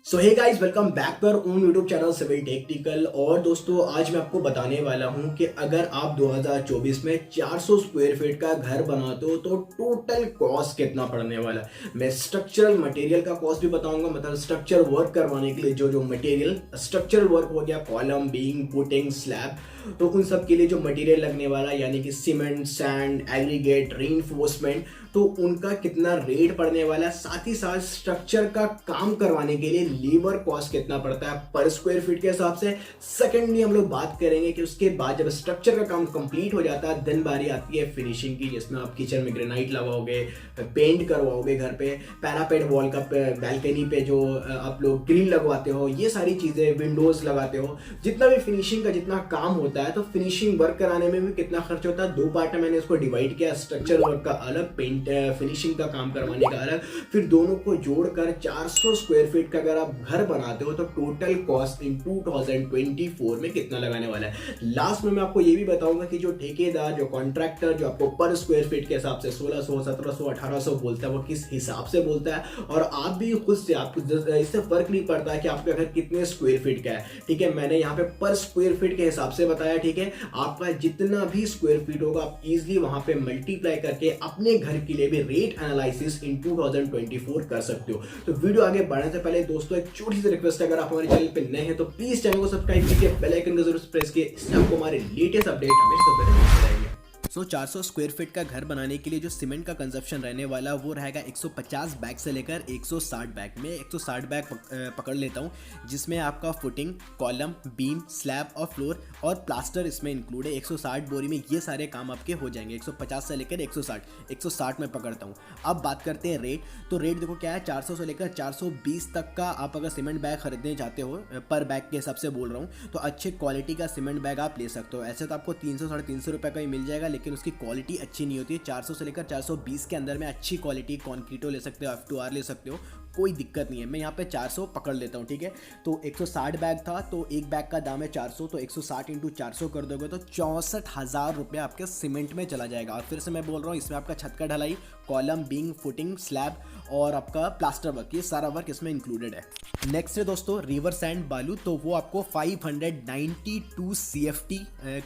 So hey guys, welcome back to our own YouTube channel civil technical. और दोस्तों, आज मैं आपको बताने वाला हूं कि अगर आप 2024 में 400 स्क्वायर फीट का घर बनाते हो तो टोटल कॉस्ट कितना पड़ने वाला है। मैं स्ट्रक्चरल मटेरियल का कॉस्ट भी बताऊंगा, मतलब स्ट्रक्चर वर्क करवाने के लिए जो मटेरियल स्ट्रक्चरल वर्क हो गया, कॉलम, बीम, फुटिंग, स्लैब, तो उन सब के लिए जो मटेरियल लगने वाला, यानी कि सीमेंट, सैंड, एग्रीगेट, रीइंफोर्समेंट, तो उनका कितना रेट पड़ने वाला है। साथ ही साथ स्ट्रक्चर का काम करवाने के लिए लेबर कॉस्ट कितना पड़ता है पर स्क्वायर फीट के हिसाब से। सेकेंडली हम लोग बात करेंगे कि उसके बाद जब स्ट्रक्चर का काम कंप्लीट हो जाता है, दिन बारी आती है फिनिशिंग की, जिसमें आप किचन में ग्रेनाइट लगाओगे, पेंट करवाओगे घर पे, पैरापेट वॉल का, बैल्कनी पे जो आप लोग ग्रिल लगवाते हो, ये सारी चीजें, विंडोज लगाते हो, जितना भी फिनिशिंग का जितना काम होता है, तो फिनिशिंग वर्क कराने में भी कितना खर्च होता है। दो पार्ट में मैंने इसको डिवाइड किया, स्ट्रक्चर वर्क का अलग, पेंट फिनिशिंग का काम करवाने का अलग। फिर दोनों को जोड़कर 400 स्क्वायर फीट का अगर आप घर बनाते हो तो टोटल कॉस्ट इन 2024 में कितना लगाने वाला है। लास्ट में मैं आपको ये भी बताऊंगा कि जो ठेकेदार, जो कॉन्ट्रैक्टर, जो आपको पर स्क्वायर फीट के हिसाब से 1600, 1700, 1800 बोलता है, वो किस हिसाब से बोलता है। और आप भी खुद से, आपको इससे फर्क नहीं पड़ता है कि आपका घर कितने स्क्वायर फीट का है, ठीक है। मैंने यहाँ पे पर स्क्वायर फीट के हिसाब से बताया, ठीक है। आपका जितना भी स्क्वायर फीट होगा, आप इजिली वहां पे मल्टीप्लाई करके अपने घर के लिए भी रेट एनालिसिस इन 2024 कर सकते हो। तो वीडियो आगे बढ़ने से पहले दोस्तों एक छोटी सी रिक्वेस्ट है, अगर आप हमारे चैनल पे नए हैं तो प्लीज चैनल को सब्सक्राइब कीजिए, बेल आइकन को जरूर प्रेस कीजिए, इससे आपको हमारे लेटेस्ट अपडेट हमेशा पहले मिलते रहेंगे। 400 स्क्वायर फीट का घर बनाने के लिए जो सीमेंट का कंजप्शन रहने वाला वो रहेगा 150 बैग से लेकर 160 बैग में। 160 बैग पकड़ लेता हूँ, जिसमें आपका फुटिंग, कॉलम, बीम, स्लैब और फ्लोर और प्लास्टर इसमें इंक्लूड है। 160 बोरी में ये सारे काम आपके हो जाएंगे। 150 से लेकर 160 में पकड़ता हूँ। अब बात करते हैं रेट। तो रेट देखो क्या है, 400 से लेकर 420 तक का आप अगर सीमेंट बैग खरीदने चाहते हो, पर बैग के हिसाब से बोल रहा हूँ, तो अच्छे क्वालिटी का सीमेंट बैग आप ले सकते हो। ऐसे तो आपको 300 साढ़े 300 रुपये का ही मिल जाएगा, लेकिन उसकी क्वालिटी अच्छी नहीं होती है। 400 से लेकर 420 के अंदर में अच्छी क्वालिटी कॉन्क्रीटो ले सकते हो, F2R ले सकते हो, कोई दिक्कत नहीं है। मैं यहाँ पे 400 पकड़ लेता हूँ, ठीक है। तो 160 बैग था, तो एक बैग का दाम है 400, तो 160 इंटू 400 कर दोगे तो 64,000 रुपये आपके सीमेंट में चला जाएगा। और फिर से मैं बोल रहा हूँ, इसमें आपका छत का ढलाई, कॉलम, बीम, फुटिंग, स्लैब और आपका प्लास्टर वर्क, ये सारा वर्क इसमें इंक्लूडेड है। नेक्स्ट है दोस्तों रिवर सैंड बालू, तो वो आपको 592 CFT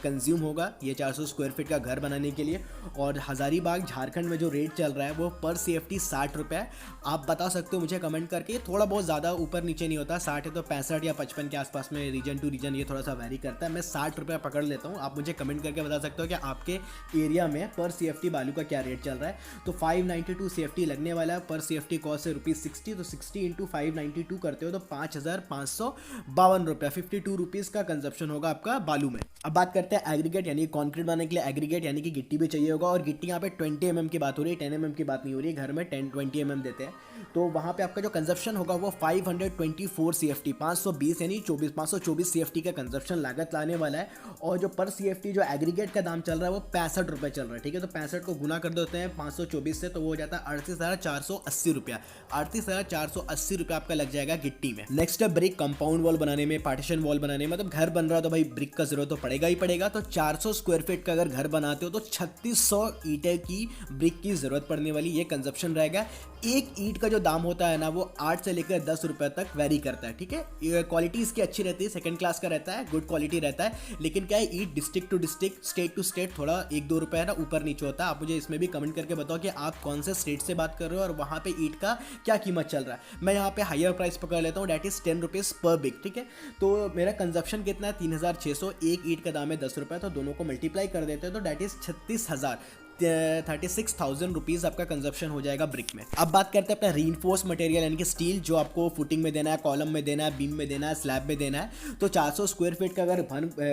कंज्यूम होगा ये 400 स्क्वायर फीट का घर बनाने के लिए। और हज़ारीबाग झारखंड में जो रेट चल रहा है वो पर CFT 60 रुपये। आप बता सकते हो मुझे कमेंट करके, थोड़ा बहुत ज़्यादा ऊपर नीचे नहीं होता, 60 है तो 65 या 55 के आसपास में, रीजन टू रीजन ये थोड़ा सा वैरी करता है। मैं 60 रुपये पकड़ लेता हूँ। आप मुझे कमेंट करके बता सकते हो कि आपके एरिया में पर CFT बालू का क्या रेट चल रहा है। तो 592 CFT लगने वाला है। पर CFT कॉस्ट है ₹60, तो 60 इंटू 592 करते हो तो 5,552 रुपये, 52 रुपीज़ का कंजप्शन होगा आपका बालू में। अब बात करते हैं एग्रीगेट, यानी कॉन्क्रीट बनाने के लिए एग्रीगेट यानी कि गिट्टी भी चाहिए होगा। और गिट्टी यहाँ पे 20 mm की बात हो रही है, 10 mm की बात नहीं हो रही है। घर में 20 mm देते हैं, तो वहाँ पे आपका जो कंजप्शन होगा वो 524 CFT, 520 यानी 524 CFT का कंजप्शन लागत लाने वाला है। और जो पर CFT जो एग्रीगेट का दाम चल रहा है वो 65 रुपये चल रहा है, ठीक है। तो 65 को गुना कर देते हैं 524 से, तो वो हो जाता है 38,480 रुपया। 38,480 रुपये आपका लग जाएगा गिट्टी में। नेक्स्ट है ब्रिक, कंपाउंड वॉल बनाने में, पार्टीशन वॉल बनाने में, मतलब घर बन रहा है तो भाई ब्रिक का जरूरत तो पड़ेगा ही पड़ेगा। तो 400 स्क्वायर फीट का अगर घर बनाते हो तो 3600 ईंटें की ब्रिक की जरूरत पड़ने वाली, ये कंजप्शन रहेगा। एक ईंट का जो दाम होता है ना वो 8 से लेकर 10 रुपए तक वेरी करता है, ठीक है। क्वालिटी इसकी अच्छी रहती है, सेकंड क्लास का रहता है, गुड क्वालिटी रहता है। लेकिन क्या है, ईंट district to district, state to state थोड़ा 1-2 रुपए है ना ऊपर नीचे होता है। आप मुझे इसमें भी कमेंट करके बताओ कि आप कौन से स्टेट से बात कर रहे हो और वहाँ पे ईंट का क्या कीमत चल रहा है। मैं यहाँ पे हायर प्राइस पकड़ लेता हूँ, डेट इज 10 रुपीज़ पर बिग, ठीक है। तो मेरा कंजप्शन कितना है, 3600, एक ईंट का दाम है 10 रुपये, तो दोनों को मल्टीप्लाई कर देते हैं तो डेट इज 36,000 रुपीज़ आपका कंजप्शन हो जाएगा ब्रिक में। अब बात करते हैं अपना रीइंफोर्स मटेरियल यानी कि स्टील, जो आपको फुटिंग में देना है, कॉलम में देना है, बीम में देना है, स्लैब में देना है। तो 400 स्क्वायर फीट का अगर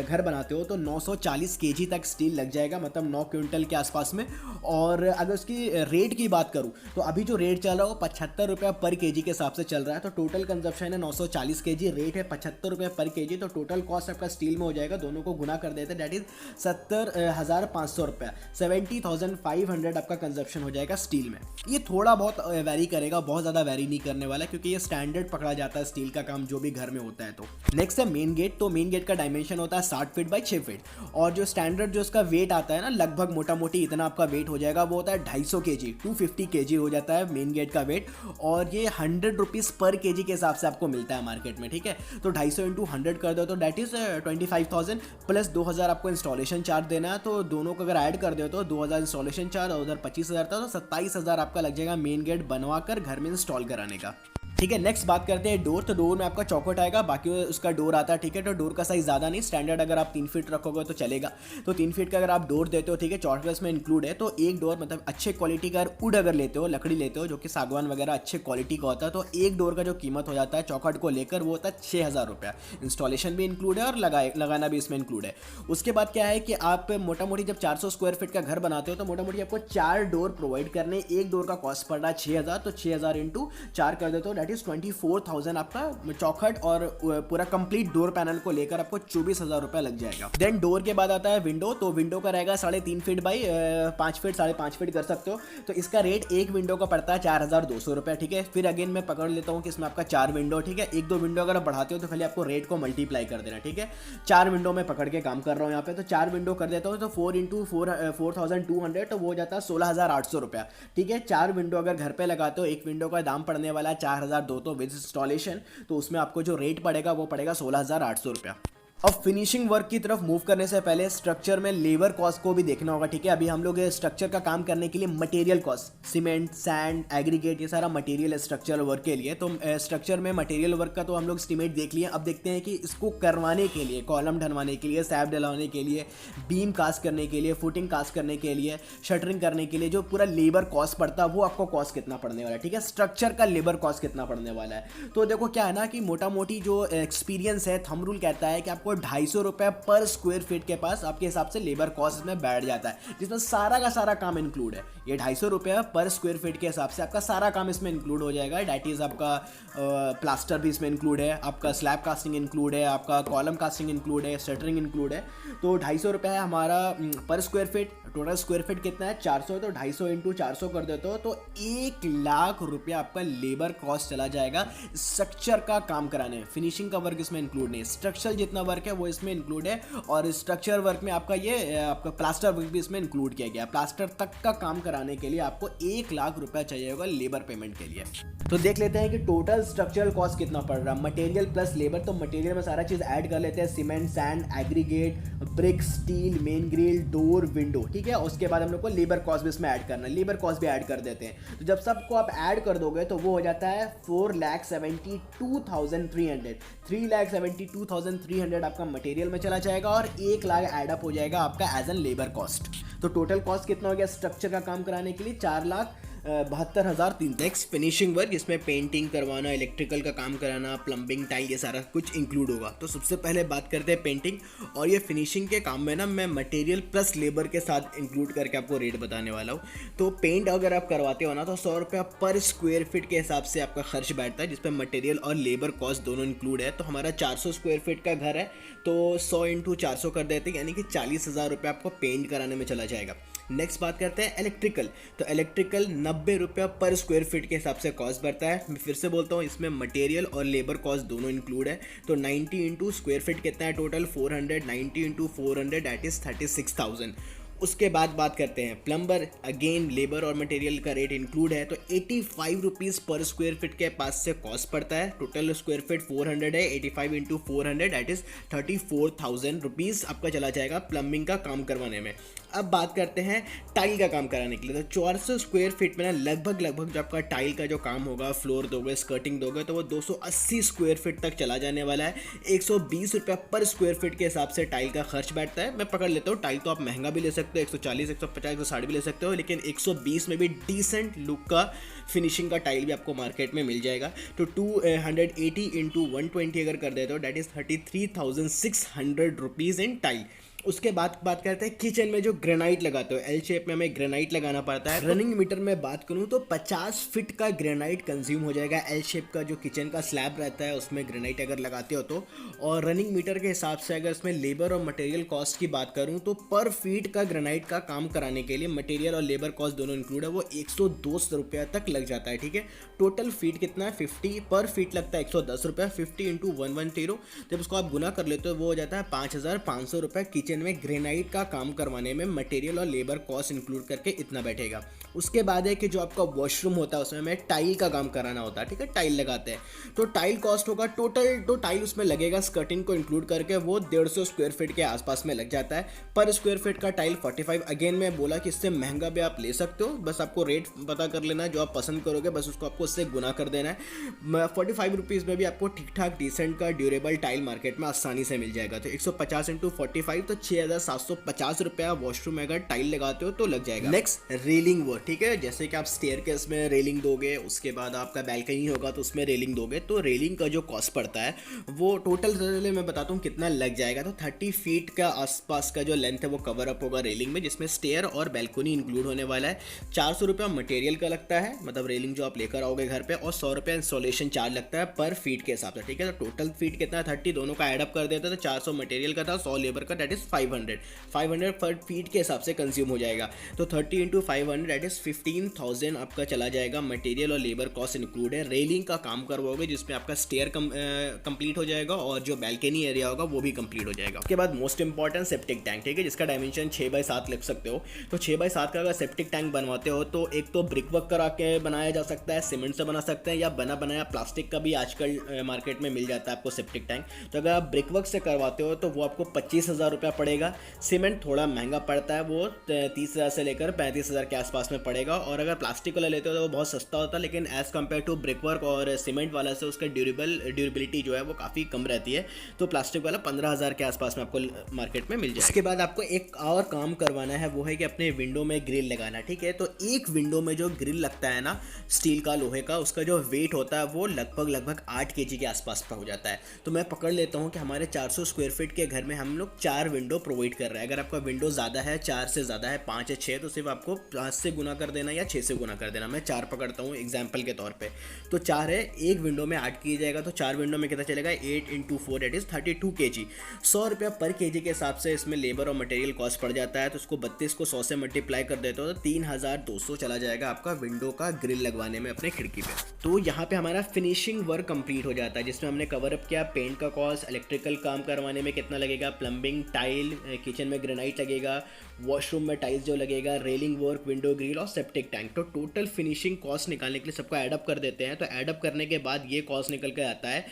घर बनाते हो तो 940 kg तक स्टील लग जाएगा, मतलब 9 क्विंटल के आसपास में। और अगर उसकी रेट की बात करूँ तो अभी जो रेट चल रहा है वो 75 रुपये पर kg के हिसाब से चल रहा है। तो टोटल कंजप्शन है 940 kg, रेट है 75 रुपये पर kg। तो टोटल कॉस्ट आपका स्टील में हो जाएगा, दोनों को गुना कर देते हैं, डेट इज 70,500 रुपये, 70,000 3500 आपका कंजप्शन हो जाएगा स्टील में। ये थोड़ा बहुत वैरी करेगा, बहुत ज़्यादा वैरी नहीं करने वाला, क्योंकि ये स्टैंडर्ड पकड़ा जाता है स्टील का काम जो भी घर में होता है। तो नेक्स्ट है मेन गेट। तो मेन गेट का डायमेंशन होता है 60 फीट बाई 6 फीट, और जो स्टैंडर्ड जो इसका वेट आता है ना, लगभग मोटा मोटी इतना आपका वेट हो जाएगा, वो होता है 250 kg, 250 kg हो जाता है मेन गेट का वेट, और ये 100 रुपीज़ पर kg के हिसाब से आपको मिलता है मार्केट में, ठीक है। तो 250 इंटू 100 कर दो तो डैट इज 25,000 प्लस 2000 आपको इंस्टॉलेशन चार्ज देना है। तो दोनों को अगर ऐड कर दो तो 2000 इंस्टॉलेशन चार्ज और उधर 25,000 था, तो 27,000 आपका लग जाएगा मेन गेट बनवाकर घर में इंस्टॉल कराने का, ठीक है। नेक्स्ट बात करते हैं डोर। तो डोर में आपका चौखट आएगा, बाकी उसका डोर आता है, ठीक है। तो डोर का साइज ज़्यादा नहीं, स्टैंडर्ड अगर आप 3 फीट रखोगे तो चलेगा। तो 3 फीट का अगर आप डोर देते हो, ठीक है, चौखट में इंक्लूड है। तो एक डोर मतलब अच्छे क्वालिटी का वुड अगर लेते हो, लकड़ी लेते हो जो कि सागवान वगैरह अच्छे क्वालिटी का होता है, तो एक डोर का जो कीमत हो जाता है चौखट को लेकर वो होता है 6,000 रुपया। इंस्टॉलेशन भी इंक्लूड है और लगाना भी इसमें इंक्लूड है। उसके बाद क्या है कि आप मोटा मोटी जब 400 स्क्वायर फीट का घर बनाते हो तो मोटा मोटी आपको 4 डोर प्रोवाइड करने, एक डोर का कॉस्ट पड़ रहा है 6,000, तो 6,000 इंटू 4 कर देते हो दैट इज 24,000 आपका चौखट और पूरा कंप्लीट डोर पैनल को लेकर आपको 24,000 रुपया लग जाएगा। देन डोर के बाद आता है विंडो। तो विंडो का रहेगा 3.5 फीट बाई 5 फीट, 5.5 फीट कर सकते हो। तो इसका रेट एक विंडो का पड़ता है 4,200 रुपया, ठीक है। फिर अगेन मैं पकड़ लेता हूँ कि इसमें आपका 4 विंडो, ठीक है। 1-2 विंडो अगर आप बढ़ाते हो तो खाली आपको रेट को मल्टीप्लाई कर देना, ठीक है। 4 विंडो में पकड़ के काम कर रहा हूँ यहाँ पे, तो 4 विंडो कर देता हूँ तो 4 इंटू 4,200 तो वो हो जाता है 16,800 रुपया, ठीक है। 4 विंडो अगर घर पे लगाते हो, एक विंडो का दाम पड़ने वाला है 4,200 विद इंस्टॉलेशन, तो उसमें आपको जो रेट पड़ेगा वो पड़ेगा 16,800 रुपया। अब फिनिशिंग वर्क की तरफ मूव करने से पहले स्ट्रक्चर में लेबर कॉस्ट को भी देखना होगा, ठीक है। अभी हम लोग स्ट्रक्चर का काम करने के लिए material cost, cement, sand, aggregate, ये सारा मटेरियल है स्ट्रक्चर वर्क के लिए। तो स्ट्रक्चर में मटेरियल वर्क का तो हम लोग एस्टीमेट देख लिए। अब देखते हैं कि इसको करवाने के लिए, कॉलम ढलवाने के लिए, स्लैब डलवाने के लिए, बीम कास्ट करने के लिए, फुटिंग कास्ट करने के लिए, शटरिंग करने के लिए जो पूरा लेबर कॉस्ट पड़ता है वो आपको कॉस्ट कितना पड़ने वाला है, ठीक है। स्ट्रक्चर का लेबर कॉस्ट कितना पड़ने वाला है। तो देखो क्या है ना कि मोटा मोटी जो एक्सपीरियंस है, थंब रूल कहता है कि आपको 250 रुपए पर स्क्वायर फीट के पास आपके हिसाब से लेबर कॉस्ट में बैठ जाता है, जिसमें सारा का सारा काम इंक्लूड है। ये 250 रुपये पर स्क्वायर फीट के हिसाब से आपका सारा काम इसमें इंक्लूड हो जाएगा। डैट इज आपका प्लास्टर भी इसमें इंक्लूड है, आपका स्लैब कास्टिंग इंक्लूड है, आपका कॉलम कास्टिंग इंक्लूड है, शटरिंग इंक्लूड है। तो 250 रुपये है हमारा पर square feet. Total square feet कितना है 400, तो 250 इंटू 400 कर देते हो तो 1 लाख रुपया आपका लेबर कॉस्ट चला जाएगा स्ट्रक्चर का काम कराने। फिनिशिंग का वर्क इसमें इंक्लूड नहीं, स्ट्रक्चर जितना वर्क है वो इसमें इंक्लूड है। और स्ट्रक्चर वर्क में आपका ये आपका प्लास्टर वर्क भी इसमें इंक्लूड किया गया। प्लास्टर तक का काम कराने के लिए आपको 1 लाख रुपया चाहिए होगा लेबर पेमेंट के लिए। तो देख लेते हैं कि टोटल स्ट्रक्चरल कॉस्ट कितना पड़ रहा है, मटेरियल प्लस लेबर। तो मटेरियल में सारा चीज़ ऐड कर लेते हैं, cement, sand, aggregate, brick, steel, main grill, door, window, ठीक है। उसके बाद हम लोग को लेबर कॉस्ट भी इसमें ऐड करना है, लेबर कॉस्ट भी ऐड कर देते हैं। तो जब सबको आप ऐड कर दोगे तो वो हो जाता है 4,72,300, 3,72,300 आपका मटेरियल में चला जाएगा और 1 लाख एडअप हो जाएगा आपका एज एन लेबर कॉस्ट। तो टोटल कॉस्ट कितना हो गया स्ट्रक्चर का काम कराने के लिए 4,72,300। नेक्स्ट फिनिशिंग वर्क, जिसमें पेंटिंग करवाना, इलेक्ट्रिकल का काम कराना, प्लम्बिंग, टाइल, ये सारा कुछ इंक्लूड होगा। तो सबसे पहले बात करते हैं पेंटिंग। और ये फिनिशिंग के काम में ना मैं मटेरियल प्लस लेबर के साथ इंक्लूड करके आपको रेट बताने वाला हूँ। तो पेंट अगर आप करवाते हो ना तो 100 रुपया पर स्क्वायर फीट के हिसाब से आपका खर्च बैठता है, जिसपे मटेरियल और लेबर कॉस्ट दोनों इंक्लूड है। तो हमारा 400 स्क्वायर फीट का घर है तो 100 इंटू 400 कर देते हैं, यानी कि 40,000 रुपये आपको पेंट कराने में चला जाएगा। नेक्स्ट बात करते हैं इलेक्ट्रिकल। तो इलेक्ट्रिकल 90 रुपया पर स्क्वायर फीट के हिसाब से कॉस्ट बढ़ता है। मैं फिर से बोलता हूँ, इसमें मटेरियल और लेबर कॉस्ट दोनों इंक्लूड है। तो 90 इंटू स्क्वायर फीट कितना है टोटल 400, 90 इंटू 400 दैट इज 36,000। उसके बाद बात करते हैं प्लम्बर। अगेन लेबर और मटेरियल का रेट इंक्लूड है। तो 85 रुपीज़ पर स्क्वायर फीट के पास से कॉस्ट पड़ता है। टोटल स्क्वायर फीट 400 है, 85 इंटू 400 दैट इज 34,000 रुपीज़ आपका चला जाएगा प्लम्बिंग का काम करवाने में। अब बात करते हैं टाइल का काम कराने के लिए। तो 400 स्क्वायर फीट में ना लगभग जो आपका टाइल का जो काम होगा, फ्लोर दोगे, स्कर्टिंग दोगे, तो वो 280 स्क्वायर फीट तक चला जाने वाला है। 120 रुपया पर स्क्वायर फीट के हिसाब से टाइल का खर्च बैठता है। मैं पकड़ लेता हूँ, टाइल तो आप महंगा भी ले सकते हो, 140, 150, 160 भी ले सकते हो, लेकिन 120 में भी डिसेंट लुक का फिनिशिंग का टाइल भी आपको मार्केट में मिल जाएगा। तो 280 इंटू 120 अगर कर देते हो that is 33,600 rupees in tile. उसके बाद बात करते हैं किचन में जो ग्रेनाइट लगाते हो, एल शेप में हमें ग्रेनाइट लगाना पड़ता है। रनिंग मीटर में बात करूं तो 50 फीट का ग्रेनाइट कंज्यूम हो जाएगा। एल शेप का जो किचन का स्लैब रहता है उसमें ग्रेनाइट अगर लगाते हो तो। और रनिंग मीटर के हिसाब से अगर इसमें लेबर और मटेरियल कॉस्ट की बात करूं तो पर फीट का ग्रेनाइट का काम कराने के लिए मटेरियल और लेबर कॉस्ट दोनों इंक्लूड है, वो 102 रुपया तक लग जाता है। ठीक है, टोटल फीट कितना है 50, पर फीट लगता है 110 रुपया। 50 इंटू 110, जब उसको आप गुना कर लेते हो वो हो जाता है 5500 रुपये। किचन में ग्रेनाइट का काम करवाने में मटेरियल और लेबर कॉस्ट इंक्लूड करके इतना बैठेगा। उसके बाद है कि जो आपका वॉशरूम होता है उसमें हमें टाइल का काम कराना होता है। ठीक है, टाइल लगाते हैं तो टाइल कॉस्ट होगा टोटल, तो टाइल उसमें लगेगा स्कर्टिंग को इंक्लूड करके वो 150 स्क्वायर फीट के आसपास में लग जाता है। पर स्क्वायर फीट का टाइल 45। अगेन मैं बोला कि इससे महंगा भी आप ले सकते हो, बस आपको रेट पता कर लेना है जो आप पसंद करोगे, बस उसको आपको उससे गुना कर देना है। 45 रुपीज़ में भी आपको ठीक ठाक डिसेंट का ड्यूरेबल टाइल मार्केट में आसानी से मिल जाएगा। तो 150 इंटू 45 तो 6750 रुपया वॉशरूम में अगर टाइल लगाते हो तो लग जाएगा। Next railing work. ठीक है, जैसे कि आप स्टेयरकेस में रेलिंग दोगे, उसके बाद आपका बैल्कनी होगा तो उसमें रेलिंग दोगे, तो रेलिंग का जो कॉस्ट पड़ता है वो टोटल मैं बताता हूँ कितना लग जाएगा। तो 30 फीट का आसपास का जो लेंथ है वो कवर अप होगा रेलिंग में, जिसमें स्टेयर और बैल्कनी इंक्लूड होने वाला है। 400 रुपया मटेरियल का लगता है, मतलब रेलिंग जो आप लेकर आओगे घर पे, और 100 रुपया इंस्टॉलेशन चार्ज लगता है पर फीट के हिसाब से। ठीक है, तो टोटल फीट कितना 30, दोनों का एडअप कर देते हैं तो 400 मटेरियल का था, 100 लेबर का, दैट इज 500 पर फीट के हिसाब से कंज्यूम हो जाएगा। तो 30 इंटू 500 दैट इज 15,000 आपका चला जाएगा। मटेरियल और लेबर कॉस्ट इंक्लूड है। रेलिंग का काम करवाओगे जिसमें आपका स्टेयर कंप्लीट हो जाएगा और जो बैल्कनी एरिया होगा वो भी कंप्लीट हो जाएगा। उसके बाद मोस्ट इंपॉर्टेंट सेप्टिक टैंक। ठीक है, जिसका डायमेंशन 6x7 लग सकते हो। तो 6x7 का अगर सेप्टिक टैंक बनवाते हो तो एक तो ब्रिक वर्क करा के बनाया जा सकता है, सीमेंट से बना सकते हैं, या बना बनाया प्लास्टिक का भी आजकल मार्केट में मिल जाता है आपको सेप्टिक टैंक। तो अगर आप ब्रिक वर्क से करवाते हो तो वो आपको 25,000 रुपया पड़ेगा। सीमेंट थोड़ा महंगा पड़ता है, वो 30,000 से लेकर 35,000 के आसपास में पड़ेगा। और अगर प्लास्टिक वाला लेते हो तो वो बहुत सस्ता होता है, लेकिन as compare to brick work और सीमेंट वाला से उसका ड्यूरेबिलिटी जो है वो काफ़ी कम रहती है। तो प्लास्टिक वाला 15,000 के आसपास में आपको मार्केट में मिल जाएगा। इसके बाद आपको एक और काम करवाना है, वो है कि अपने विंडो में ग्रिल लगाना। ठीक है, तो एक विंडो में जो ग्रिल लगता है ना स्टील का, लोहे का, उसका जो वेट होता है वो लगभग 8 kg के आसपास का हो जाता है। तो मैं पकड़ लेता हूँ कि हमारे 400 स्क्वायर फीट के घर में हम लोग 4 विंडो प्रोवाइड कर रहे हैं। अगर आपका विंडो ज़्यादा है, 4 से ज़्यादा है, 5 या 6, तो सिर्फ आपको 5 से गुना कर देना या 6 से गुना कर देना। मैं 4 पकड़ता हूँ एग्जाम्पल के तौर पे। तो 4 है, एक विंडो में 8 किया जाएगा, तो 4 विंडो में कितना चलेगा 8 इंटू 4 दैट इज 32 kg। 100 रुपया पर kg के हिसाब से इसमें लेबर और मटेरियल कॉस्ट पड़ जाता है। तो उसको 32 को 100 से मल्टीप्लाई कर देते हो तो 3200 चला जाएगा आपका विंडो का ग्रिल लगवाने में अपने खिड़की पे। तो यहाँ पे हमारा फिनिशिंग वर्क कंप्लीट हो जाता है, जिसमें हमने कवर अप किया पेंट का कॉस्ट, इलेक्ट्रिकल काम करवाने में कितना लगेगा, प्लम्बिंग, टाइल, किचन में ग्रेनाइट लगेगा, वॉशरूम में टाइल्स जो लगेगा, रेलिंग वर्क, विंडो ग्रिल और सेप्टिक टैंक। तो टोटल फिनिशिंग कॉस्ट निकालने के लिए सबको एडअप कर देते हैं। तो एडअप करने के बाद ये कॉस्ट निकल के आता है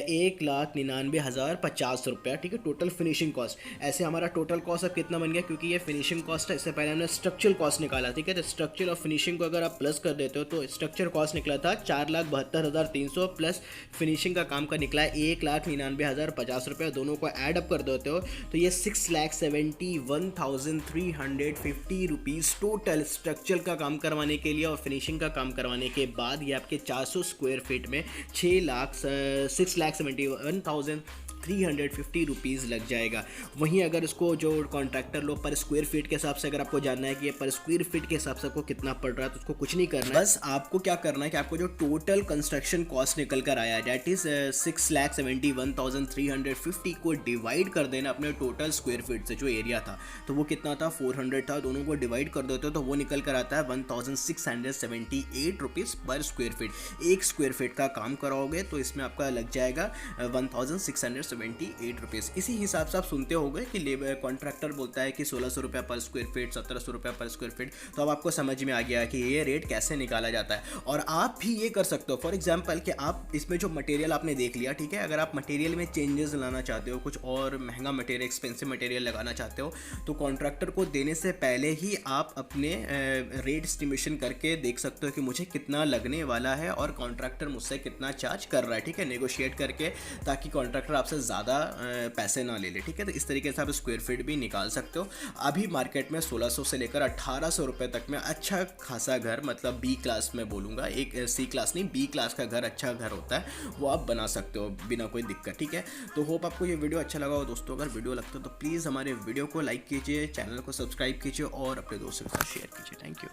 1,99,050 रुपया। ठीक है, टोटल फिनिशिंग कॉस्ट। ऐसे हमारा टोटल कॉस्ट अब कितना बन गया, क्योंकि ये फिनिशिंग कॉस्ट है, इससे पहले हमने स्ट्रक्चरल कॉस्ट निकाला। ठीक है, तो स्ट्रक्चर और फिनिशिंग को अगर आप प्लस कर देते हो तो स्ट्रक्चर कॉस्ट निकला था 4,72,300 प्लस फिनिशिंग का काम का निकला 1,99,050 रुपया। दोनों को एडअप कर देते हो तो ये 6,71,350 रुपीज़ टोटल स्ट्रक्चर का काम करवाने के लिए और फिनिशिंग का काम करवाने के बाद ये आपके 400 स्क्वायर फीट में 6,71,350 रुपीज़ लग जाएगा। वहीं अगर इसको जो कॉन्ट्रैक्टर लो पर स्क्वायर फीट के हिसाब से अगर आपको जानना है कि ये पर स्क्वायर फीट के हिसाब से आपको कितना पड़ रहा है, तो उसको कुछ नहीं करना है, बस आपको क्या करना है कि आपको जो टोटल कंस्ट्रक्शन कॉस्ट निकल कर आया दैट इज 6,71,350 को डिवाइड कर देना अपने टोटल स्क्वायर फीट से। जो एरिया था तो वो कितना था 400 था, दोनों को डिवाइड कर देते हो तो वो निकल कर आता है 1,678 रुपीज़ पर स्क्वायर फीट। एक स्क्वायर फीट का काम कराओगे तो इसमें आपका लग जाएगा 1,678 रुपीज़। इसी हिसाब से आप सुनते होंगे कि लेबर कॉन्ट्रैक्टर बोलता है कि 1,600 रुपया पर स्क्वायर फीट, 1,700 रुपया पर स्क्वायर फीट। तो अब आपको समझ में आ गया कि ये रेट कैसे निकाला जाता है। और आप भी ये कर सकते हो, फॉर एग्जांपल कि आप इसमें जो मटेरियल आपने देख लिया, ठीक है, अगर आप मटेरियल में चेंजेस लाना चाहते हो, कुछ और महंगा मटेरियल, एक्सपेंसिव मटेरियल लगाना चाहते हो, तो कॉन्ट्रैक्टर को देने से पहले ही आप अपने रेट एस्टिमेशन करके देख सकते हो कि मुझे कितना लगने वाला है और कॉन्ट्रैक्टर मुझसे कितना चार्ज कर रहा है। ठीक है, नेगोशिएट करके, ताकि कॉन्ट्रैक्टर आपसे ज़्यादा पैसे ना ले ले, ठीक है। तो इस तरीके से आप स्क्वायर फीट भी निकाल सकते हो। अभी मार्केट में 1600 से लेकर 1800 रुपये तक में अच्छा खासा घर, मतलब बी क्लास में बोलूँगा, एक सी क्लास नहीं, बी क्लास का घर, अच्छा घर होता है, वो आप बना सकते हो बिना कोई दिक्कत, ठीक है। तो होप आपको ये वीडियो अच्छा लगा हो दोस्तों। अगर वीडियो लगता है तो प्लीज़ हमारे वीडियो को लाइक कीजिए, चैनल को सब्सक्राइब कीजिए और अपने दोस्तों के साथ शेयर कीजिए। Thank you.